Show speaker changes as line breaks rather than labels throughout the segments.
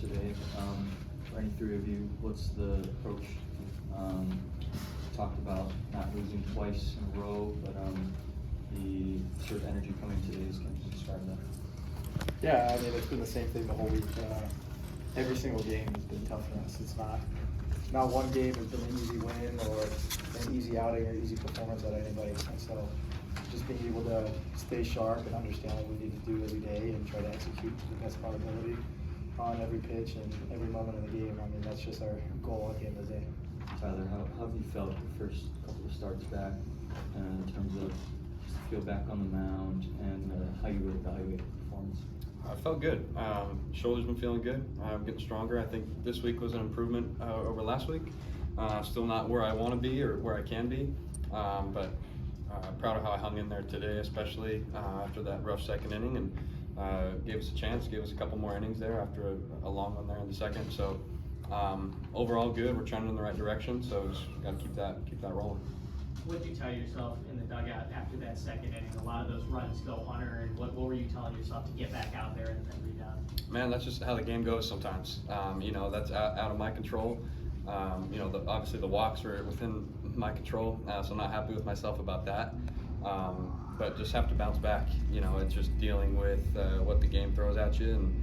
today. For any three of you, what's the approach? Talked about not losing twice in a row, but the sort of energy coming today is going to describe that.
Yeah, I mean, it's been the same thing the whole week. Every single game has been tough for us. It's not one game has been an easy win or an easy outing or easy performance out of anybody. And so just being able to stay sharp and understand what we need to do every day and try to execute to the best of our ability on every pitch and every moment of the game. I mean, that's just our goal at the end of the day.
Tyler, how have you felt the first couple of starts back in terms of just feel back on the mound and how you would evaluate the performance?
I felt good. Shoulder's been feeling good. I'm getting stronger. I think this week was an improvement over last week. Still not where I want to be or where I can be, but proud of how I hung in there today, especially after that rough second inning, and gave us a chance, gave us a couple more innings there after a long one there in the second. So overall good. We're trending in the right direction. So just got to keep that rolling.
What did you tell yourself in the dugout after that second inning? A lot of those runs go unearned. What were you telling yourself to get back out there and rebound?
Man, that's just how the game goes sometimes. That's out of my control. Obviously the walks were within my control, so I'm not happy with myself about that. But just have to bounce back. It's just dealing with what the game throws at you, and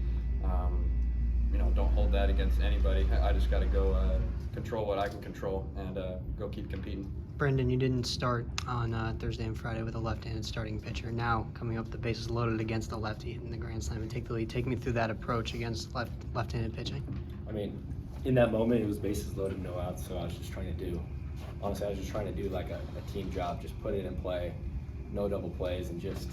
don't hold that against anybody. I just got to go control what I can control and go keep competing.
Brendan, you didn't start on Thursday and Friday with a left-handed starting pitcher. Now, coming up, the bases loaded against the lefty in the Grand Slam and take the lead. Take me through that approach against left-handed pitching.
I mean, in that moment, it was bases loaded, no outs, so I was just trying to do like a team job, just put it in play, no double plays, and just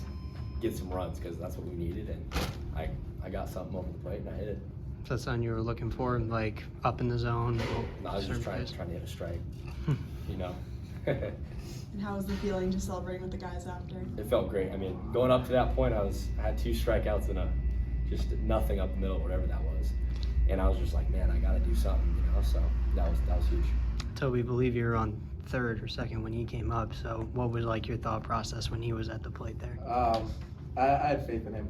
get some runs, because that's what we needed, and I got something over the plate, and I hit it.
So that's something you were looking for, like up in the zone?
No, I was just trying to hit a strike,
And how was the feeling just celebrating with the guys after?
It felt great. I mean, going up to that point, I had 2 strikeouts and just nothing up the middle, whatever that was. And I was just like, man, I got to do something, So that was huge.
Toby, I believe you were on third or second when he came up. So what was like your thought process when he was at the plate there?
I had faith in him.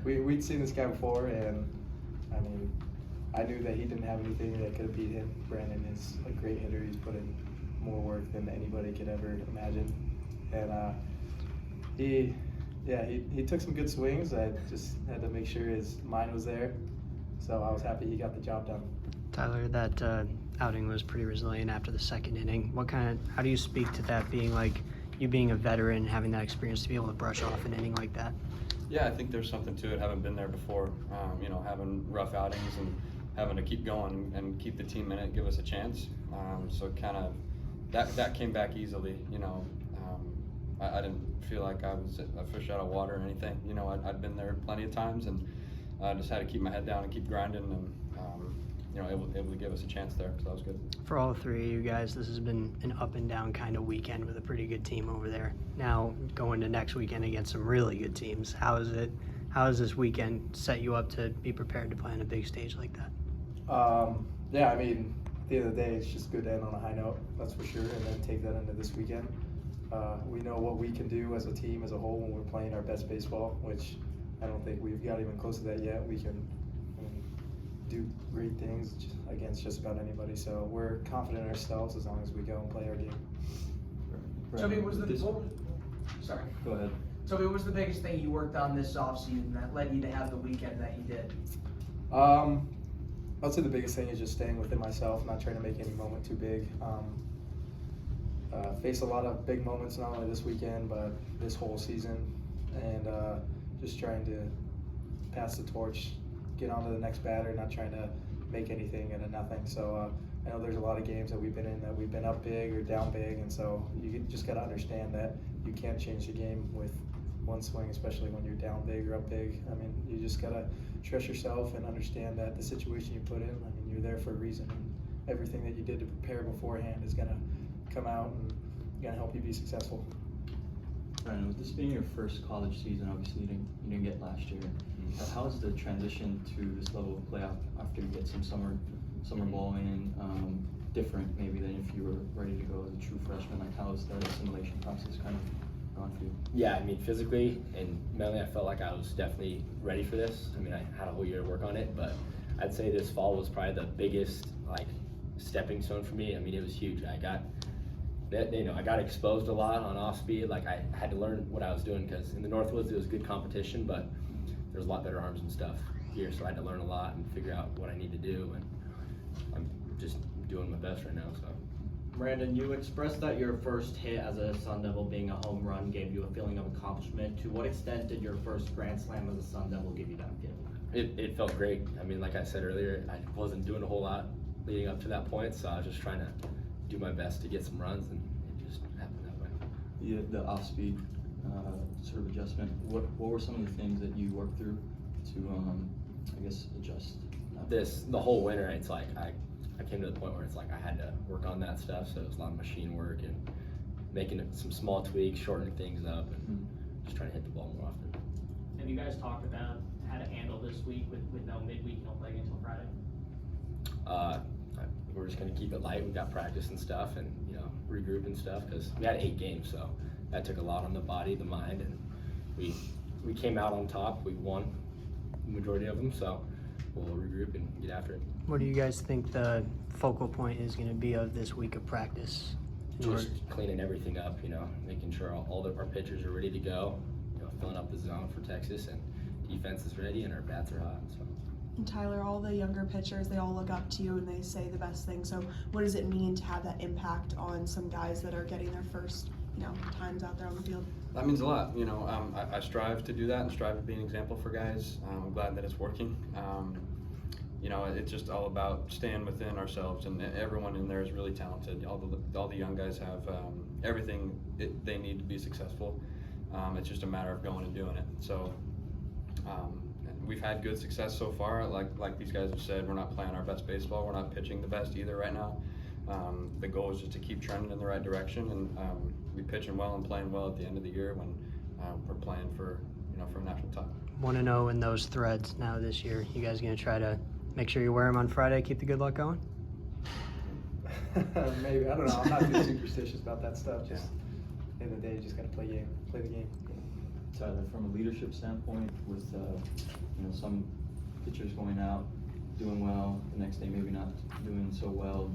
We'd seen this guy before, and I mean, I knew that he didn't have anything that could have beat him. Brandon is a great hitter. He's put in more work than anybody could ever imagine, and he took some good swings. I just had to make sure his mind was there, so I was happy he got the job done.
Tyler, that outing was pretty resilient after the second inning. How do you speak to that, being like you being a veteran, having that experience to be able to brush off an inning like that?
Yeah, I think there's something to it. Haven't been there before. Having rough outings and having to keep going and keep the team in it, give us a chance. So kind of that came back easily. I didn't feel like I was a fish out of water or anything. I'd been there plenty of times, and I just had to keep my head down and keep grinding, and able to give us a chance there. So that was good.
For all three of you guys, this has been an up and down kind of weekend with a pretty good team over there. Now going to next weekend against some really good teams. How does this weekend set you up to be prepared to play on a big stage like that?
I mean, at the end of the day, it's just good to end on a high note, that's for sure, and then take that into this weekend. We know what we can do as a team, as a whole, when we're playing our best baseball, which I don't think we've got even close to that yet. We can do great things against just about anybody, so we're confident in ourselves as long as we go and play our game.
Toby, sorry.
Go ahead.
Toby, what was the biggest thing you worked on this offseason that led you to have the weekend that you did?
I'd say the biggest thing is just staying within myself, not trying to make any moment too big. Face a lot of big moments, not only this weekend, but this whole season, and just trying to pass the torch, get on to the next batter, not trying to make anything out of nothing. So I know there's a lot of games that we've been in that we've been up big or down big, and so you just got to understand that you can't change the game with one swing, especially when you're down big or up big. I mean, you just got to trust yourself and understand that the situation you put in, I mean, you're there for a reason, and everything that you did to prepare beforehand is going to come out and going to help you be successful.
Brandon, with this being your first college season, obviously you didn't get last year. How is the transition to this level of play after you get some summer ball in different maybe than if you were ready to go as a true freshman? Like, how is that assimilation process kind of gone for you?
Yeah, I mean, physically and mentally, I felt like I was definitely ready for this. I mean, I had a whole year to work on it, but I'd say this fall was probably the biggest like stepping stone for me. I mean, it was huge. I got exposed a lot on off speed. Like I had to learn what I was doing because in the Northwoods it was good competition, but there's a lot better arms and stuff here. So I had to learn a lot and figure out what I need to do, and I'm just doing my best right now. So.
Brandon, you expressed that your first hit as a Sun Devil being a home run gave you a feeling of accomplishment. To what extent did your first Grand Slam as a Sun Devil give you that feeling?
It felt great. I mean, like I said earlier, I wasn't doing a whole lot leading up to that point, so I was just trying to do my best to get some runs, and it just happened that way.
The off-speed sort of adjustment. What were some of the things that you worked through to, I guess, adjust?
The whole winter, it's like I came to the point where it's like I had to work on that stuff, so it was a lot of machine work and making some small tweaks, shortening things up, and just trying to hit the ball more often.
Have you guys talked about how to handle this week with no midweek, no play until Friday?
We're just gonna keep it light. We got practice and stuff, and regroup and stuff, because we had 8 games, so that took a lot on the body, the mind, and we came out on top. We won the majority of them, so we'll regroup and get after it.
What do you guys think the focal point is going to be of this week of practice?
Just cleaning everything up, making sure all our pitchers are ready to go, filling up the zone for Texas, and defense is ready and our bats are hot. So.
And Tyler, all the younger pitchers, they all look up to you and they say the best things. So what does it mean to have that impact on some guys that are getting their first, times out there on the field?
That means a lot. I strive to do that and strive to be an example for guys. I'm glad that it's working. It's just all about staying within ourselves, and everyone in there is really talented. All the young guys have everything they need to be successful. It's just a matter of going and doing it. So we've had good success so far. Like these guys have said, we're not playing our best baseball. We're not pitching the best either right now. The goal is just to keep trending in the right direction, and be pitching well and playing well at the end of the year when we're playing for a national title.
1-0 in those threads now this year. You guys gonna try to make sure you wear them on Friday, keep the good luck going?
Maybe, I don't know. I'm not too superstitious about that stuff. Just at the end of the day, you just gotta play the game.
Tyler, from a leadership standpoint, with some pitchers going out, doing well, the next day maybe not doing so well,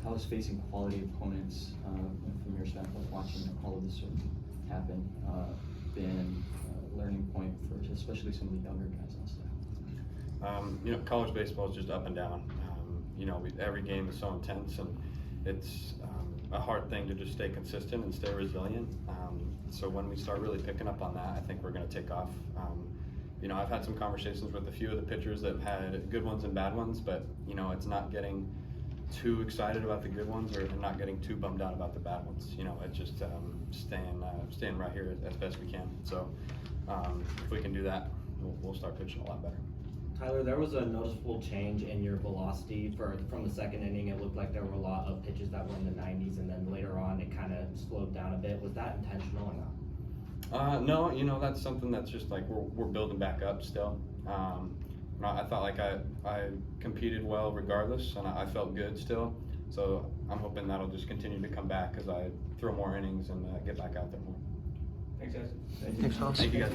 how is facing quality opponents from your standpoint, watching all of this sort of happen, been a learning point for especially some of the younger guys on staff?
College baseball is just up and down. Every game is so intense, and it's a hard thing to just stay consistent and stay resilient. So when we start really picking up on that, I think we're going to take off. I've had some conversations with a few of the pitchers that have had good ones and bad ones, but it's not getting too excited about the good ones or not getting too bummed out about the bad ones. It's just staying right here as best we can. So if we can do that, we'll start pitching a lot better.
Tyler, there was a noticeable change in your velocity from the second inning. It looked like there were a lot of pitches that were in the 90s, and then later on it kind of slowed down a bit. Was that intentional or not?
No, that's something that's just like we're building back up still. I felt like I competed well regardless, and I felt good still. So I'm hoping that'll just continue to come back as I throw more innings and get back out there more.
Thanks, guys.
Thanks, folks.
Thank you, guys.